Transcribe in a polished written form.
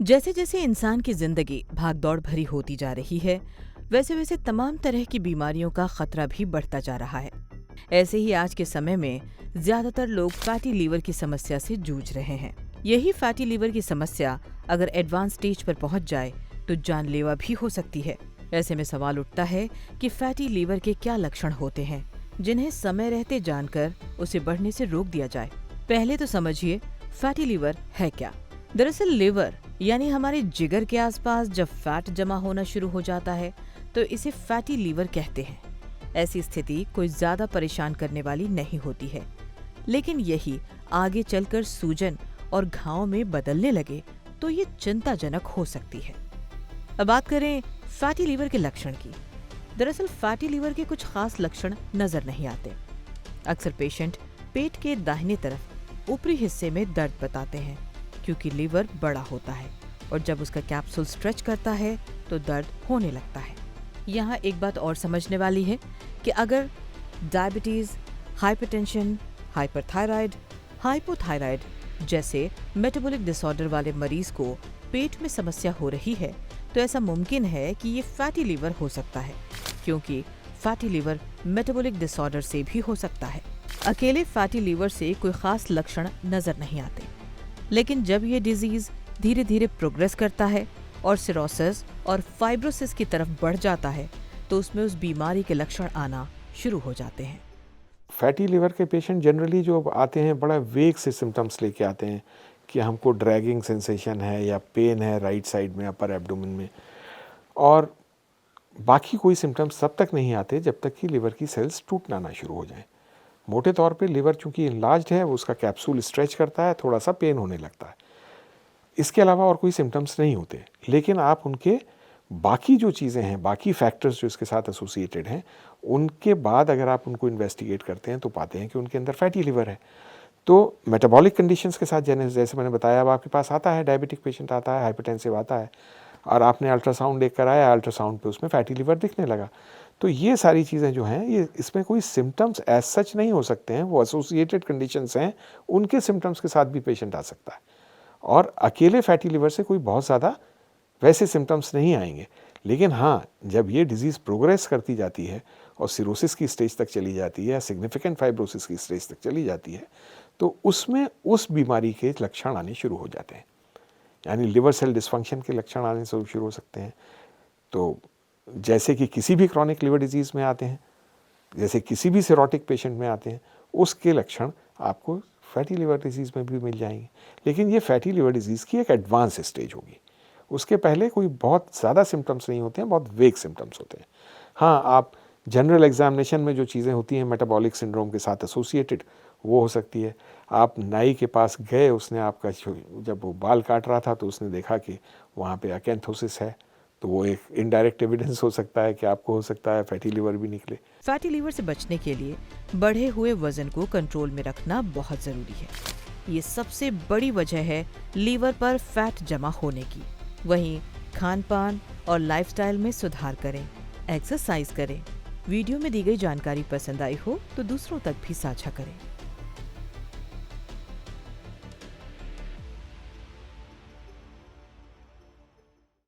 जैसे जैसे इंसान की जिंदगी भागदौड़ भरी होती जा रही है, वैसे वैसे तमाम तरह की बीमारियों का खतरा भी बढ़ता जा रहा है। ऐसे ही आज के समय में ज्यादातर लोग फैटी लीवर की समस्या से जूझ रहे हैं। यही फैटी लीवर की समस्या अगर एडवांस स्टेज पर पहुंच जाए तो जानलेवा भी हो सकती है। ऐसे में सवाल उठता है कि फैटी लीवर के क्या लक्षण होते हैं जिन्हें समय रहते जानकर उसे बढ़ने से रोक दिया जाए। पहले तो समझिए फैटी लीवर है क्या। दरअसल लिवर यानी हमारे जिगर के आसपास जब फैट जमा होना शुरू हो जाता है तो इसे फैटी लीवर कहते हैं। ऐसी स्थिति कोई ज्यादा परेशान करने वाली नहीं होती है, लेकिन यही आगे चलकर सूजन और घाव में बदलने लगे तो ये चिंताजनक हो सकती है। अब बात करें फैटी लीवर के लक्षण की। दरअसल फैटी लीवर के कुछ खास लक्षण नजर नहीं आते। अक्सर पेशेंट पेट के दाहिने तरफ ऊपरी हिस्से में दर्द बताते हैं क्योंकि लीवर बड़ा होता है और जब उसका कैप्सूल स्ट्रेच करता है तो दर्द होने लगता है। यहाँ एक बात और समझने वाली है कि अगर डायबिटीज, हाइपरटेंशन, हाइपरथायराइड, हाइपोथायराइड जैसे मेटाबॉलिक डिसऑर्डर वाले मरीज को पेट में समस्या हो रही है तो ऐसा मुमकिन है कि ये फैटी लीवर हो सकता है, क्योंकि फैटी लीवर मेटाबॉलिक डिसऑर्डर से भी हो सकता है। अकेले फैटी लीवर से कोई खास लक्षण नजर नहीं आते, लेकिन जब ये डिजीज धीरे धीरे प्रोग्रेस करता है और सिरोसिस और फाइब्रोसिस की तरफ बढ़ जाता है तो उसमें उस बीमारी के लक्षण आना शुरू हो जाते हैं। फैटी लिवर के पेशेंट जनरली जो आते हैं बड़ा वेग से सिम्टम्स लेके आते हैं कि हमको ड्रैगिंग सेंसेशन है या पेन है राइट साइड में अपर एब्डोमेन में, और बाकी कोई सिम्टम्स तब तक नहीं आते जब तक कि लिवर की सेल्स टूटना ना शुरू हो जाएं। मोटे तौर पे लिवर चूंकि इनलार्ज्ड है, वो उसका कैप्सूल स्ट्रेच करता है, थोड़ा सा पेन होने लगता है। इसके अलावा और कोई सिम्टम्स नहीं होते, लेकिन आप उनके बाकी जो चीज़ें हैं, बाकी फैक्टर्स जो इसके साथ एसोसिएटेड हैं, उनके बाद अगर आप उनको इन्वेस्टिगेट करते हैं तो पाते हैं कि उनके अंदर फैटी लिवर है। तो मेटाबॉलिक कंडीशंस के साथ जैसे मैंने बताया, अब आपके पास आता है डायबिटिक पेशेंट आता है, हाइपरटेंसिव आता है, और आपने अल्ट्रासाउंड देख कर आया, अल्ट्रासाउंड पे उसमें फैटी लिवर दिखने लगा। तो ये सारी चीज़ें जो हैं, ये इसमें कोई सिम्टम्स एज सच नहीं हो सकते हैं, वो एसोसिएटेड कंडीशंस हैं, उनके सिम्टम्स के साथ भी पेशेंट आ सकता है। और अकेले फैटी लिवर से कोई बहुत ज़्यादा वैसे सिम्टम्स नहीं आएंगे, लेकिन हाँ, जब ये डिजीज़ प्रोग्रेस करती जाती है और सिरोसिस की स्टेज तक चली जाती है या सिग्निफिकेंट फाइब्रोसिस की स्टेज तक चली जाती है तो उसमें उस बीमारी के लक्षण आने शुरू हो जाते हैं, यानी लिवर सेल डिस्फंक्शन के लक्षण आने से शुरू हो सकते हैं। तो जैसे कि किसी भी क्रॉनिक लिवर डिजीज़ में आते हैं, जैसे किसी भी सिरोटिक पेशेंट में आते हैं, उसके लक्षण आपको फैटी लिवर डिजीज़ में भी मिल जाएंगे। लेकिन ये फैटी लिवर डिजीज़ की एक एडवांस स्टेज होगी, उसके पहले कोई बहुत ज़्यादा सिम्टम्स नहीं होते हैं, बहुत वेग सिम्टम्स होते हैं। हाँ, आप जनरल एग्जामिनेशन में जो चीज़ें होती हैं मेटाबॉलिक सिंड्रोम के साथ एसोसिएटेड, वो हो सकती है। आप नाई के पास गए, उसने आपका जब वो बाल काट रहा था तो उसने देखा कि वहाँ पे अकेंथोसिस है, तो वो एक इनडायरेक्ट एविडेंस हो सकता है कि आपको हो सकता है फैटी लिवर भी निकले। फैटी लीवर से बचने के लिए बढ़े हुए वजन को कंट्रोल में रखना बहुत जरूरी है। ये सबसे बड़ी वजह है लीवर पर फैट जमा होने की। वहीं खान पान और लाइफस्टाइल में सुधार करें, एक्सरसाइज करें। वीडियो में दी गई जानकारी पसंद आई हो तो दूसरों तक भी साझा करें।